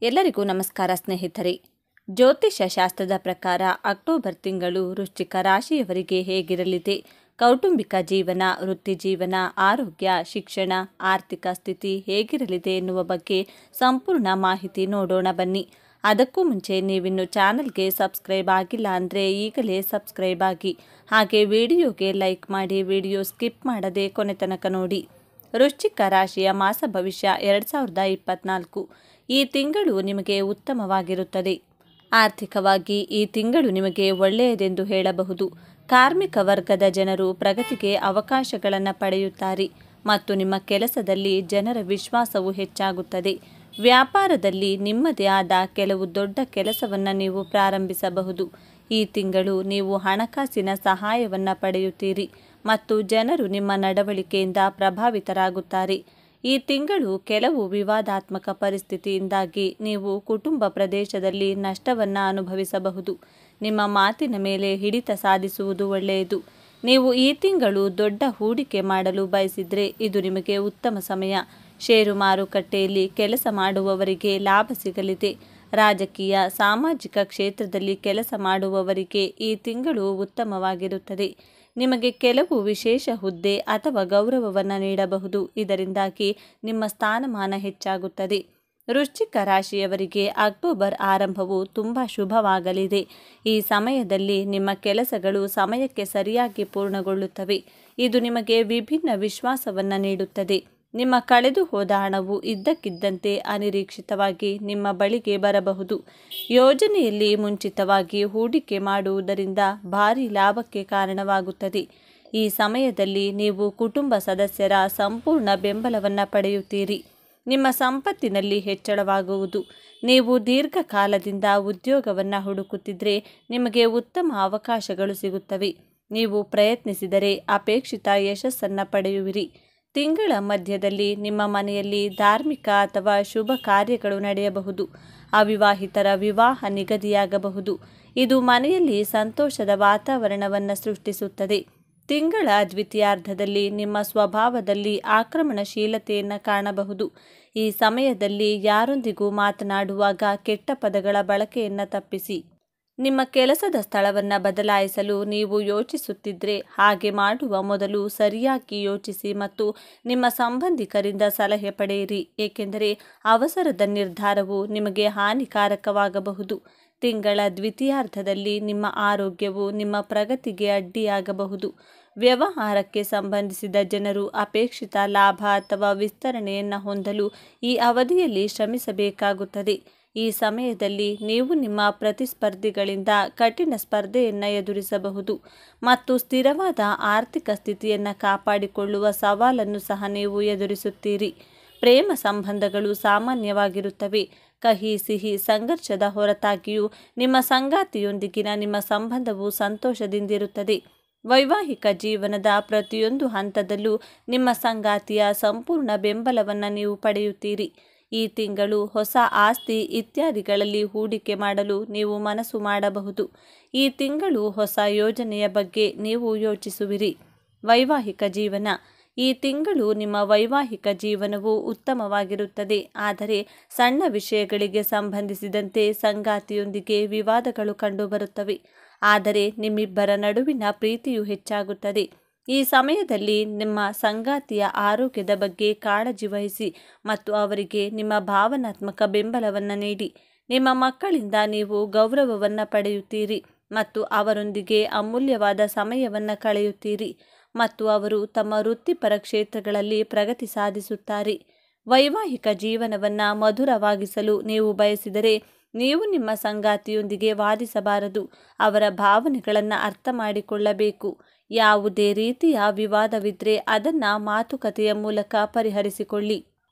ಎಲ್ಲರಿಗೂ ನಮಸ್ಕಾರ ಸ್ನೇಹಿತರೆ. ಜ್ಯೋತಿಷ್ಯ ಶಾಸ್ತ್ರದ ಪ್ರಕಾರ ಅಕ್ಟೋಬರ್ ತಿಂಗಳು ವೃಶ್ಚಿಕ ರಾಶಿಯವರಿಗೆ ಹೇಗಿರಲಿದೆ, ಕೌಟುಂಬಿಕ ಜೀವನ, ವೃತ್ತಿ ಜೀವನ, ಆರೋಗ್ಯ, ಶಿಕ್ಷಣ, ಆರ್ಥಿಕ ಸ್ಥಿತಿ ಹೇಗಿರಲಿದೆ ಎನ್ನುವ ಬಗ್ಗೆ ಸಂಪೂರ್ಣ ಮಾಹಿತಿ ನೋಡೋಣ ಬನ್ನಿ. ಅದಕ್ಕೂ ಮುಂಚೆ ನೀವಿನ್ನು ಚಾನಲ್ಗೆ ಸಬ್ಸ್ಕ್ರೈಬ್ ಆಗಿಲ್ಲ ಅಂದರೆ ಈಗಲೇ ಸಬ್ಸ್ಕ್ರೈಬ್ ಆಗಿ, ಹಾಗೆ ವಿಡಿಯೋಗೆ ಲೈಕ್ ಮಾಡಿ, ವಿಡಿಯೋ ಸ್ಕಿಪ್ ಮಾಡದೆ ಕೊನೆ ತನಕ ನೋಡಿ. ವೃಶ್ಚಿಕ ರಾಶಿಯ ಮಾಸ ಭವಿಷ್ಯ 2024. ಈ ತಿಂಗಳು ನಿಮಗೆ ಉತ್ತಮವಾಗಿರುತ್ತದೆ. ಆರ್ಥಿಕವಾಗಿ ಈ ತಿಂಗಳು ನಿಮಗೆ ಒಳ್ಳೆಯದೆಂದು ಹೇಳಬಹುದು. ಕಾರ್ಮಿಕ ವರ್ಗದ ಜನರು ಪ್ರಗತಿಗೆ ಅವಕಾಶಗಳನ್ನು ಪಡೆಯುತ್ತಾರೆ ಮತ್ತು ನಿಮ್ಮ ಕೆಲಸದಲ್ಲಿ ಜನರ ವಿಶ್ವಾಸವು ಹೆಚ್ಚಾಗುತ್ತದೆ. ವ್ಯಾಪಾರದಲ್ಲಿ ನಿಮ್ಮದೇ ಆದ ಕೆಲವು ದೊಡ್ಡ ಕೆಲಸವನ್ನು ನೀವು ಪ್ರಾರಂಭಿಸಬಹುದು. ಈ ತಿಂಗಳು ನೀವು ಹಣಕಾಸಿನ ಸಹಾಯವನ್ನು ಪಡೆಯುತ್ತೀರಿ ಮತ್ತು ಜನರು ನಿಮ್ಮ ನಡವಳಿಕೆಯಿಂದ ಪ್ರಭಾವಿತರಾಗುತ್ತಾರೆ. ಈ ತಿಂಗಳು ಕೆಲವು ವಿವಾದಾತ್ಮಕ ಪರಿಸ್ಥಿತಿಯಿಂದಾಗಿ ನೀವು ಕುಟುಂಬ ಪ್ರದೇಶದಲ್ಲಿ ನಷ್ಟವನ್ನು ಅನುಭವಿಸಬಹುದು. ನಿಮ್ಮ ಮಾತಿನ ಮೇಲೆ ಹಿಡಿತ ಸಾಧಿಸುವುದು ಒಳ್ಳೆಯದು. ನೀವು ಈ ತಿಂಗಳು ದೊಡ್ಡ ಹೂಡಿಕೆ ಮಾಡಲು ಬಯಸಿದರೆ ಇದು ನಿಮಗೆ ಉತ್ತಮ ಸಮಯ. ಷೇರು ಮಾರುಕಟ್ಟೆಯಲ್ಲಿ ಕೆಲಸ ಮಾಡುವವರಿಗೆ ಲಾಭ ಸಿಗಲಿದೆ. ರಾಜಕೀಯ, ಸಾಮಾಜಿಕ ಕ್ಷೇತ್ರದಲ್ಲಿ ಕೆಲಸ ಮಾಡುವವರಿಗೆ ಈ ತಿಂಗಳು ಉತ್ತಮವಾಗಿರುತ್ತದೆ. ನಿಮಗೆ ಕೆಲವು ವಿಶೇಷ ಹುದ್ದೆ ಅಥವಾ ಗೌರವವನ್ನು ನೀಡಬಹುದು. ಇದರಿಂದಾಗಿ ನಿಮ್ಮ ಸ್ಥಾನಮಾನ ಹೆಚ್ಚಾಗುತ್ತದೆ. ವೃಶ್ಚಿಕ ರಾಶಿಯವರಿಗೆ ಅಕ್ಟೋಬರ್ ಆರಂಭವು ತುಂಬ ಶುಭವಾಗಲಿದೆ. ಈ ಸಮಯದಲ್ಲಿ ನಿಮ್ಮ ಕೆಲಸಗಳು ಸಮಯಕ್ಕೆ ಸರಿಯಾಗಿ ಪೂರ್ಣಗೊಳ್ಳುತ್ತವೆ. ಇದು ನಿಮಗೆ ವಿಭಿನ್ನ ವಿಶ್ವಾಸವನ್ನು ನೀಡುತ್ತದೆ. ನಿಮ್ಮ ಕಳೆದು ಹೋದ ಹಣವು ಇದ್ದಕ್ಕಿದ್ದಂತೆ ಅನಿರೀಕ್ಷಿತವಾಗಿ ನಿಮ್ಮ ಬಳಿಗೆ ಬರಬಹುದು. ಯೋಜನೆಯಲ್ಲಿ ಮುಂಚಿತವಾಗಿ ಹೂಡಿಕೆ ಮಾಡುವುದರಿಂದ ಭಾರೀ ಲಾಭಕ್ಕೆ ಕಾರಣವಾಗುತ್ತದೆ. ಈ ಸಮಯದಲ್ಲಿ ನೀವು ಕುಟುಂಬ ಸದಸ್ಯರ ಸಂಪೂರ್ಣ ಬೆಂಬಲವನ್ನು ಪಡೆಯುತ್ತೀರಿ. ನಿಮ್ಮ ಸಂಪತ್ತಿನಲ್ಲಿ ಹೆಚ್ಚಳವಾಗುವುದು. ನೀವು ದೀರ್ಘಕಾಲದಿಂದ ಉದ್ಯೋಗವನ್ನು ಹುಡುಕುತ್ತಿದ್ದರೆ ನಿಮಗೆ ಉತ್ತಮ ಅವಕಾಶಗಳು ಸಿಗುತ್ತವೆ. ನೀವು ಪ್ರಯತ್ನಿಸಿದರೆ ಅಪೇಕ್ಷಿತ ಯಶಸ್ಸನ್ನು ಪಡೆಯುವಿರಿ. ತಿಂಗಳ ಮಧ್ಯದಲ್ಲಿ ನಿಮ್ಮ ಮನೆಯಲ್ಲಿ ಧಾರ್ಮಿಕ ಅಥವಾ ಶುಭ ಕಾರ್ಯಗಳು ನಡೆಯಬಹುದು. ಅವಿವಾಹಿತರ ವಿವಾಹ ನಿಗದಿಯಾಗಬಹುದು. ಇದು ಮನೆಯಲ್ಲಿ ಸಂತೋಷದ ವಾತಾವರಣವನ್ನು ಸೃಷ್ಟಿಸುತ್ತದೆ. ತಿಂಗಳ ದ್ವಿತೀಯಾರ್ಧದಲ್ಲಿ ನಿಮ್ಮ ಸ್ವಭಾವದಲ್ಲಿ ಆಕ್ರಮಣಶೀಲತೆಯನ್ನು ಕಾಣಬಹುದು. ಈ ಸಮಯದಲ್ಲಿ ಯಾರೊಂದಿಗೂ ಮಾತನಾಡುವಾಗ ಕೆಟ್ಟ ಪದಗಳ ಬಳಕೆಯನ್ನು ತಪ್ಪಿಸಿ. ನಿಮ್ಮ ಕೆಲಸದ ಸ್ಥಳವನ್ನು ಬದಲಾಯಿಸಲು ನೀವು ಯೋಚಿಸುತ್ತಿದ್ದರೆ ಹಾಗೆ ಮಾಡುವ ಮೊದಲು ಸರಿಯಾಗಿ ಯೋಚಿಸಿ ಮತ್ತು ನಿಮ್ಮ ಸಂಬಂಧಿಕರಿಂದ ಸಲಹೆ ಪಡೆಯಿರಿ, ಏಕೆಂದರೆ ಅವಸರದ ನಿರ್ಧಾರವು ನಿಮಗೆ ಹಾನಿಕಾರಕವಾಗಬಹುದು. ತಿಂಗಳ ದ್ವಿತೀಯಾರ್ಧದಲ್ಲಿ ನಿಮ್ಮ ಆರೋಗ್ಯವು ನಿಮ್ಮ ಪ್ರಗತಿಗೆ ಅಡ್ಡಿಯಾಗಬಹುದು. ವ್ಯವಹಾರಕ್ಕೆ ಸಂಬಂಧಿಸಿದ ಜನರು ಅಪೇಕ್ಷಿತ ಲಾಭ ಅಥವಾ ವಿಸ್ತರಣೆಯನ್ನು ಹೊಂದಲು ಈ ಅವಧಿಯಲ್ಲಿ ಶ್ರಮಿಸಬೇಕಾಗುತ್ತದೆ. ಈ ಸಮಯದಲ್ಲಿ ನೀವು ನಿಮ್ಮ ಪ್ರತಿಸ್ಪರ್ಧಿಗಳಿಂದ ಕಠಿಣ ಸ್ಪರ್ಧೆಯನ್ನು ಎದುರಿಸಬಹುದು ಮತ್ತು ಸ್ಥಿರವಾದ ಆರ್ಥಿಕ ಸ್ಥಿತಿಯನ್ನು ಕಾಪಾಡಿಕೊಳ್ಳುವ ಸವಾಲನ್ನು ಸಹ ನೀವು ಎದುರಿಸುತ್ತೀರಿ. ಪ್ರೇಮ ಸಂಬಂಧಗಳು ಸಾಮಾನ್ಯವಾಗಿರುತ್ತವೆ. ಕಹಿ ಸಿಹಿ ಸಂಘರ್ಷದ ಹೊರತಾಗಿಯೂ ನಿಮ್ಮ ಸಂಗಾತಿಯೊಂದಿಗಿನ ನಿಮ್ಮ ಸಂಬಂಧವು ಸಂತೋಷದಿಂದಿರುತ್ತದೆ. ವೈವಾಹಿಕ ಜೀವನದ ಪ್ರತಿಯೊಂದು ಹಂತದಲ್ಲೂ ನಿಮ್ಮ ಸಂಗಾತಿಯ ಸಂಪೂರ್ಣ ಬೆಂಬಲವನ್ನು ನೀವು ಪಡೆಯುತ್ತೀರಿ. ಈ ತಿಂಗಳು ಹೊಸ ಆಸ್ತಿ ಇತ್ಯಾದಿಗಳಲ್ಲಿ ಹೂಡಿಕೆ ಮಾಡಲು ನೀವು ಮನಸ್ಸು ಮಾಡಬಹುದು. ಈ ತಿಂಗಳು ಹೊಸ ಯೋಜನೆಯ ಬಗ್ಗೆ ನೀವು ಯೋಚಿಸುವಿರಿ. ವೈವಾಹಿಕ ಜೀವನ. ಈ ತಿಂಗಳು ನಿಮ್ಮ ವೈವಾಹಿಕ ಜೀವನವು ಉತ್ತಮವಾಗಿರುತ್ತದೆ, ಆದರೆ ಸಣ್ಣ ವಿಷಯಗಳಿಗೆ ಸಂಬಂಧಿಸಿದಂತೆ ಸಂಗಾತಿಯೊಂದಿಗೆ ವಿವಾದಗಳು ಕಂಡುಬರುತ್ತವೆ. ಆದರೆ ನಿಮ್ಮಿಬ್ಬರ ನಡುವಿನ ಪ್ರೀತಿಯು ಹೆಚ್ಚಾಗುತ್ತದೆ. ಈ ಸಮಯದಲ್ಲಿ ನಿಮ್ಮ ಸಂಗಾತಿಯ ಆರೋಗ್ಯದ ಬಗ್ಗೆ ಕಾಳಜಿ ವಹಿಸಿ ಮತ್ತು ಅವರಿಗೆ ನಿಮ್ಮ ಭಾವನಾತ್ಮಕ ಬೆಂಬಲವನ್ನು ನೀಡಿ. ನಿಮ್ಮ ಮಕ್ಕಳಿಂದ ನೀವು ಗೌರವವನ್ನು ಪಡೆಯುತ್ತೀರಿ ಮತ್ತು ಅವರೊಂದಿಗೆ ಅಮೂಲ್ಯವಾದ ಸಮಯವನ್ನು ಕಳೆಯುತ್ತೀರಿ ಮತ್ತು ಅವರು ತಮ್ಮ ವೃತ್ತಿಪರ ಕ್ಷೇತ್ರಗಳಲ್ಲಿ ಪ್ರಗತಿ ಸಾಧಿಸುತ್ತಾರೆ. ವೈವಾಹಿಕ ಜೀವನವನ್ನು ಮಧುರವಾಗಿಸಲು ನೀವು ಬಯಸಿದರೆ ನೀವು ನಿಮ್ಮ ಸಂಗಾತಿಯೊಂದಿಗೆ ವಾದಿಸಬಾರದು. ಅವರ ಭಾವನೆಗಳನ್ನು ಅರ್ಥ ಮಾಡಿಕೊಳ್ಳಬೇಕು. ಯಾವುದೇ ರೀತಿಯ ವಿವಾದವಿದ್ದರೆ ಅದನ್ನು ಮಾತುಕತೆಯ ಮೂಲಕ ಪರಿಹರಿಸಿಕೊಳ್ಳಿ.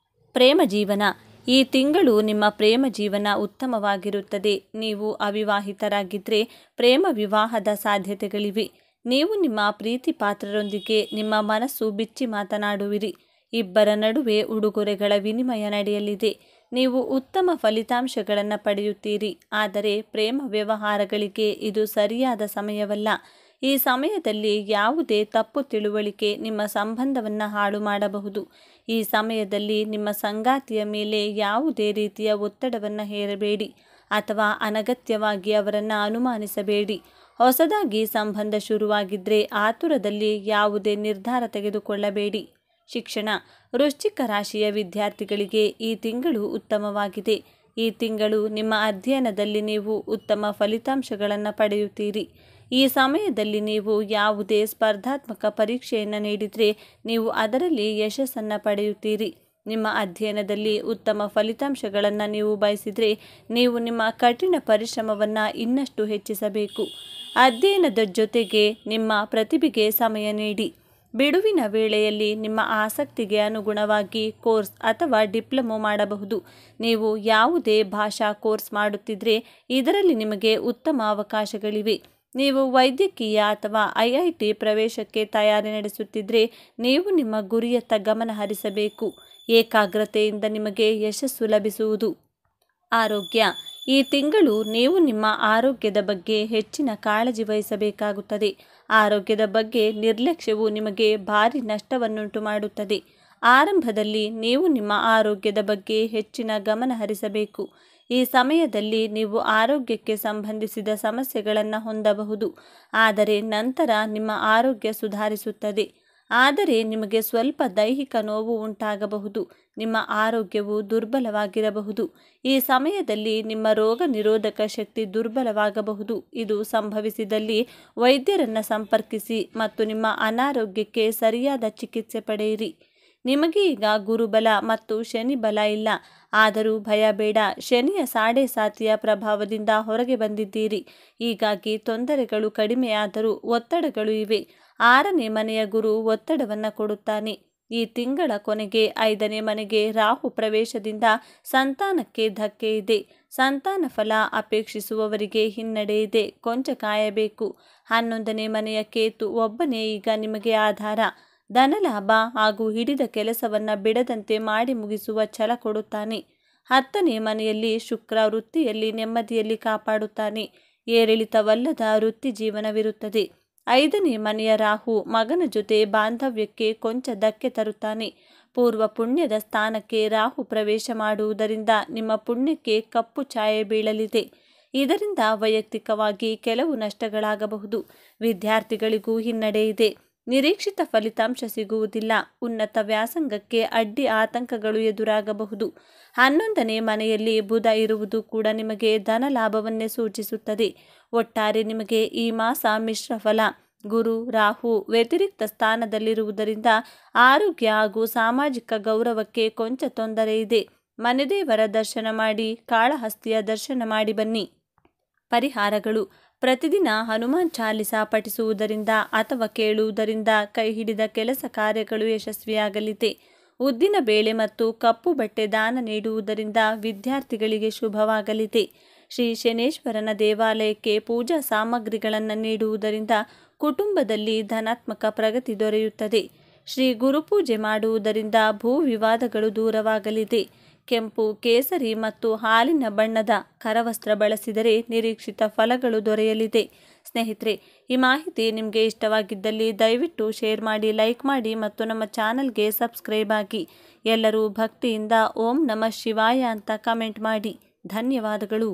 ಪ್ರೇಮ ಜೀವನ. ಈ ತಿಂಗಳು ನಿಮ್ಮ ಪ್ರೇಮ ಜೀವನ ಉತ್ತಮವಾಗಿರುತ್ತದೆ. ನೀವು ಅವಿವಾಹಿತರಾಗಿದ್ದರೆ ಪ್ರೇಮ ವಿವಾಹದ ಸಾಧ್ಯತೆಗಳಿವೆ. ನೀವು ನಿಮ್ಮ ಪ್ರೀತಿ ಪಾತ್ರರೊಂದಿಗೆ ನಿಮ್ಮ ಮನಸ್ಸು ಬಿಚ್ಚಿ ಮಾತನಾಡುವಿರಿ. ಇಬ್ಬರ ನಡುವೆ ಉಡುಗೊರೆಗಳ ವಿನಿಮಯ ನಡೆಯಲಿದೆ. ನೀವು ಉತ್ತಮ ಫಲಿತಾಂಶಗಳನ್ನು ಪಡೆಯುತ್ತೀರಿ, ಆದರೆ ಪ್ರೇಮ ವ್ಯವಹಾರಗಳಿಗೆ ಇದು ಸರಿಯಾದ ಸಮಯವಲ್ಲ. ಈ ಸಮಯದಲ್ಲಿ ಯಾವುದೇ ತಪ್ಪು ತಿಳುವಳಿಕೆ ನಿಮ್ಮ ಸಂಬಂಧವನ್ನು ಹಾಳು ಮಾಡಬಹುದು. ಈ ಸಮಯದಲ್ಲಿ ನಿಮ್ಮ ಸಂಗಾತಿಯ ಮೇಲೆ ಯಾವುದೇ ರೀತಿಯ ಒತ್ತಡವನ್ನು ಹೇರಬೇಡಿ ಅಥವಾ ಅನಗತ್ಯವಾಗಿ ಅವರನ್ನು ಅನುಮಾನಿಸಬೇಡಿ. ಹೊಸದಾಗಿ ಸಂಬಂಧ ಶುರುವಾಗಿದ್ದರೆ ಆತುರದಲ್ಲಿ ಯಾವುದೇ ನಿರ್ಧಾರ ತೆಗೆದುಕೊಳ್ಳಬೇಡಿ. ಶಿಕ್ಷಣ. ವೃಶ್ಚಿಕ ರಾಶಿಯ ವಿದ್ಯಾರ್ಥಿಗಳಿಗೆ ಈ ತಿಂಗಳು ಉತ್ತಮವಾಗಿದೆ. ಈ ತಿಂಗಳು ನಿಮ್ಮ ಅಧ್ಯಯನದಲ್ಲಿ ನೀವು ಉತ್ತಮ ಫಲಿತಾಂಶಗಳನ್ನು ಪಡೆಯುತ್ತೀರಿ. ಈ ಸಮಯದಲ್ಲಿ ನೀವು ಯಾವುದೇ ಸ್ಪರ್ಧಾತ್ಮಕ ಪರೀಕ್ಷೆಯನ್ನು ನೀಡಿದರೆ ನೀವು ಅದರಲ್ಲಿ ಯಶಸ್ಸನ್ನು ಪಡೆಯುತ್ತೀರಿ. ನಿಮ್ಮ ಅಧ್ಯಯನದಲ್ಲಿ ಉತ್ತಮ ಫಲಿತಾಂಶಗಳನ್ನು ನೀವು ಬಯಸಿದರೆ ನೀವು ನಿಮ್ಮ ಕಠಿಣ ಪರಿಶ್ರಮವನ್ನು ಇನ್ನಷ್ಟು ಹೆಚ್ಚಿಸಬೇಕು. ಅಧ್ಯಯನದ ಜೊತೆಗೆ ನಿಮ್ಮ ಪ್ರತಿಭೆಗೆ ಸಮಯ ನೀಡಿ. ಬಿಡುವಿನ ವೇಳೆಯಲ್ಲಿ ನಿಮ್ಮ ಆಸಕ್ತಿಗೆ ಅನುಗುಣವಾಗಿ ಕೋರ್ಸ್ ಅಥವಾ ಡಿಪ್ಲೊಮೊ ಮಾಡಬಹುದು. ನೀವು ಯಾವುದೇ ಭಾಷಾ ಕೋರ್ಸ್ ಮಾಡುತ್ತಿದ್ದರೆ ಇದರಲ್ಲಿ ನಿಮಗೆ ಉತ್ತಮ ಅವಕಾಶಗಳಿವೆ. ನೀವು ವೈದ್ಯಕೀಯ ಅಥವಾ IIT ಪ್ರವೇಶಕ್ಕೆ ತಯಾರಿ ನಡೆಸುತ್ತಿದ್ದರೆ ನೀವು ನಿಮ್ಮ ಗುರಿಯತ್ತ ಗಮನ ಹರಿಸಬೇಕು. ಏಕಾಗ್ರತೆಯಿಂದ ನಿಮಗೆ ಯಶಸ್ಸು ಲಭಿಸುವುದು. ಆರೋಗ್ಯ. ಈ ತಿಂಗಳು ನೀವು ನಿಮ್ಮ ಆರೋಗ್ಯದ ಬಗ್ಗೆ ಹೆಚ್ಚಿನ ಕಾಳಜಿ ವಹಿಸಬೇಕಾಗುತ್ತದೆ. ಆರೋಗ್ಯದ ಬಗ್ಗೆ ನಿರ್ಲಕ್ಷ್ಯವು ನಿಮಗೆ ಭಾರಿ ನಷ್ಟವನ್ನುಂಟು ಮಾಡುತ್ತದೆ. ಆರಂಭದಲ್ಲಿ ನೀವು ನಿಮ್ಮ ಆರೋಗ್ಯದ ಬಗ್ಗೆ ಹೆಚ್ಚಿನ ಗಮನ ಹರಿಸಬೇಕು. ಈ ಸಮಯದಲ್ಲಿ ನೀವು ಆರೋಗ್ಯಕ್ಕೆ ಸಂಬಂಧಿಸಿದ ಸಮಸ್ಯೆಗಳನ್ನು ಹೊಂದಬಹುದು, ಆದರೆ ನಂತರ ನಿಮ್ಮ ಆರೋಗ್ಯ ಸುಧಾರಿಸುತ್ತದೆ. ಆದರೆ ನಿಮಗೆ ಸ್ವಲ್ಪ ದೈಹಿಕ ನೋವು ಉಂಟಾಗಬಹುದು. ನಿಮ್ಮ ಆರೋಗ್ಯವು ದುರ್ಬಲವಾಗಿರಬಹುದು. ಈ ಸಮಯದಲ್ಲಿ ನಿಮ್ಮ ರೋಗ ನಿರೋಧಕ ಶಕ್ತಿ ದುರ್ಬಲವಾಗಬಹುದು. ಇದು ಸಂಭವಿಸಿದಲ್ಲಿ ವೈದ್ಯರನ್ನು ಸಂಪರ್ಕಿಸಿ ಮತ್ತು ನಿಮ್ಮ ಅನಾರೋಗ್ಯಕ್ಕೆ ಸರಿಯಾದ ಚಿಕಿತ್ಸೆ ಪಡೆಯಿರಿ. ನಿಮಗೆ ಈಗ ಗುರುಬಲ ಮತ್ತು ಶನಿ ಬಲ ಇಲ್ಲ, ಆದರೂ ಭಯ ಬೇಡ. ಶನಿಯ ಸಾಡೆಸಾತಿಯ ಪ್ರಭಾವದಿಂದ ಹೊರಗೆ ಬಂದಿದ್ದೀರಿ. ಹೀಗಾಗಿ ತೊಂದರೆಗಳು ಕಡಿಮೆಯಾದರೂ ಒತ್ತಡಗಳು ಇವೆ. 6ನೇ ಮನೆಯ ಗುರು ಒತ್ತಡವನ್ನು ಕೊಡುತ್ತಾನೆ. ಈ ತಿಂಗಳ ಕೊನೆಗೆ 5ನೇ ಮನೆಗೆ ರಾಹು ಪ್ರವೇಶದಿಂದ ಸಂತಾನಕ್ಕೆ ಧಕ್ಕೆ ಇದೆ. ಸಂತಾನ ಫಲ ಅಪೇಕ್ಷಿಸುವವರಿಗೆ ಹಿನ್ನಡೆ ಇದೆ. ಕೊಂಚ ಕಾಯಬೇಕು. 11ನೇ ಮನೆಯ ಕೇತು ಒಬ್ಬನೇ ಈಗ ನಿಮಗೆ ಆಧಾರ. ಧನಲಾಭ ಹಾಗೂ ಹಿಡಿದ ಕೆಲಸವನ್ನು ಬಿಡದಂತೆ ಮಾಡಿ ಮುಗಿಸುವ ಛಲ ಕೊಡುತ್ತಾನೆ. 10ನೇ ಮನೆಯಲ್ಲಿ ಶುಕ್ರ ವೃತ್ತಿಯಲ್ಲಿ ನೆಮ್ಮದಿಯಲ್ಲಿ ಕಾಪಾಡುತ್ತಾನೆ. ಏರಿಳಿತವಲ್ಲದ ವೃತ್ತಿ ಜೀವನವಿರುತ್ತದೆ. 5ನೇ ಮನೆಯ ರಾಹು ಮಗನ ಜೊತೆ ಬಾಂಧವ್ಯಕ್ಕೆ ಕೊಂಚ ಧಕ್ಕೆ ತರುತ್ತಾನೆ. ಪೂರ್ವ ಪುಣ್ಯದ ಸ್ಥಾನಕ್ಕೆ ರಾಹು ಪ್ರವೇಶ ಮಾಡುವುದರಿಂದ ನಿಮ್ಮ ಪುಣ್ಯಕ್ಕೆ ಕಪ್ಪು ಛಾಯೆ ಬೀಳಲಿದೆ. ಇದರಿಂದ ವೈಯಕ್ತಿಕವಾಗಿ ಕೆಲವು ನಷ್ಟಗಳಾಗಬಹುದು. ವಿದ್ಯಾರ್ಥಿಗಳಿಗೂ ಹಿನ್ನಡೆ ಇದೆ. ನಿರೀಕ್ಷಿತ ಫಲಿತಾಂಶ ಸಿಗುವುದಿಲ್ಲ. ಉನ್ನತ ವ್ಯಾಸಂಗಕ್ಕೆ ಅಡ್ಡಿ ಆತಂಕಗಳು ಎದುರಾಗಬಹುದು. 11ನೇ ಮನೆಯಲ್ಲಿ ಬುಧ ಇರುವುದು ಕೂಡ ನಿಮಗೆ ಧನ ಲಾಭವನ್ನೇ ಸೂಚಿಸುತ್ತದೆ. ಒಟ್ಟಾರೆ ನಿಮಗೆ ಈ ಮಾಸ ಮಿಶ್ರ ಫಲ. ಗುರು ರಾಹು ವ್ಯತಿರಿಕ್ತ ಸ್ಥಾನದಲ್ಲಿರುವುದರಿಂದ ಆರೋಗ್ಯ ಹಾಗೂ ಸಾಮಾಜಿಕ ಗೌರವಕ್ಕೆ ಕೊಂಚ ತೊಂದರೆ ಇದೆ. ಮನೆದೇವರ ದರ್ಶನ ಮಾಡಿ, ಕಾಳಹಸ್ತಿಯ ದರ್ಶನ ಮಾಡಿ ಬನ್ನಿ. ಪರಿಹಾರಗಳು. ಪ್ರತಿದಿನ ಹನುಮಾನ್ ಚಾಲಿಸಾ ಪಠಿಸುವುದರಿಂದ ಅಥವಾ ಕೇಳುವುದರಿಂದ ಕೈ ಹಿಡಿದ ಕೆಲಸ ಕಾರ್ಯಗಳು ಯಶಸ್ವಿಯಾಗಲಿದೆ. ಉದ್ದಿನ ಬೇಳೆ ಮತ್ತು ಕಪ್ಪು ಬಟ್ಟೆ ದಾನ ನೀಡುವುದರಿಂದ ವಿದ್ಯಾರ್ಥಿಗಳಿಗೆ ಶುಭವಾಗಲಿದೆ. ಶ್ರೀ ಶನೇಶ್ವರನ ದೇವಾಲಯಕ್ಕೆ ಪೂಜಾ ಸಾಮಗ್ರಿಗಳನ್ನು ನೀಡುವುದರಿಂದ ಕುಟುಂಬದಲ್ಲಿ ಧನಾತ್ಮಕ ಪ್ರಗತಿ ದೊರೆಯುತ್ತದೆ. ಶ್ರೀ ಗುರುಪೂಜೆ ಮಾಡುವುದರಿಂದ ಭೂ ವಿವಾದಗಳು ದೂರವಾಗಲಿದೆ. ಕೆಂಪು, ಕೇಸರಿ ಮತ್ತು ಹಾಲಿನ ಬಣ್ಣದ ಕರವಸ್ತ್ರ ಬಳಸಿದರೆ ನಿರೀಕ್ಷಿತ ಫಲಗಳು ದೊರೆಯಲಿದೆ. ಸ್ನೇಹಿತರೆ, ಈ ಮಾಹಿತಿ ನಿಮಗೆ ಇಷ್ಟವಾಗಿದ್ದಲ್ಲಿ ದಯವಿಟ್ಟು ಶೇರ್ ಮಾಡಿ, ಲೈಕ್ ಮಾಡಿ ಮತ್ತು ನಮ್ಮ ಚಾನಲ್ಗೆ ಸಬ್ಸ್ಕ್ರೈಬ್ ಆಗಿ. ಎಲ್ಲರೂ ಭಕ್ತಿಯಿಂದ ಓಂ ನಮಃ ಶಿವಾಯ ಅಂತ ಕಮೆಂಟ್ ಮಾಡಿ. ಧನ್ಯವಾದಗಳು.